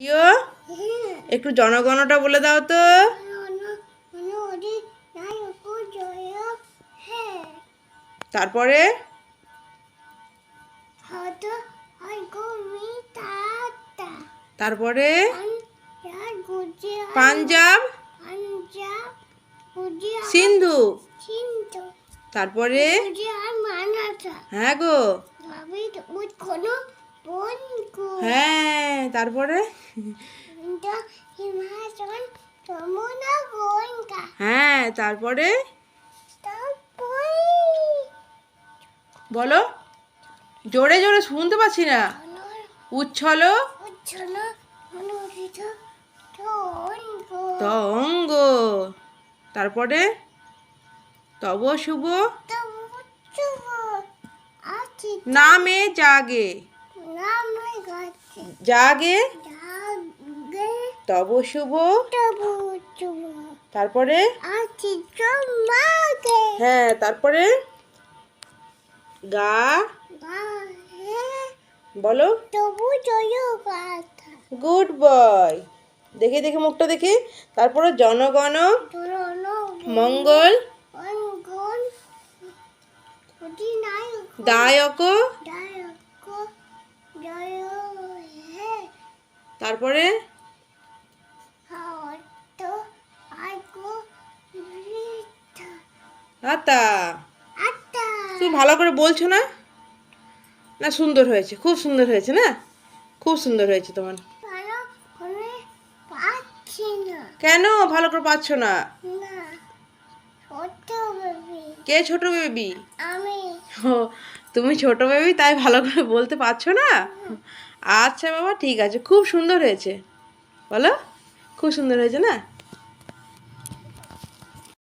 ইয়ো একটু জনগণটা বলে দাও তো। তারপরে তারপরে পাঞ্জাব সিন্ধু। তারপরে হ্যাঁ গো হ্যাঁ তারপরে হ্যাঁ তারপরে বলো, জোরে জোরে শুনতে পাচ্ছি না। উচ্ছল তরঙ্গ। তারপরে তব শুভ নামে জাগে জাগে তব শুভ। তারপরে হ্যাঁ তারপরে গা বলো গুড বয়। দেখে দেখে মুখটা দেখে। তারপরে জনগণ মঙ্গল দায়ক। তারপরে আতা। তুমি ভালো করে বলছো না? না সুন্দর হয়েছে, খুব সুন্দর হয়েছে, না খুব সুন্দর হয়েছে তোমার। কেন ভালো করে পাচ্ছ না? কে ছোট বেবি? ও তুমি ছোট বেবি, তাই ভালো করে বলতে পারছো না? আচ্ছা বাবা ঠিক আছে, খুব সুন্দর হয়েছে। বলো খুব সুন্দর হয়েছে না?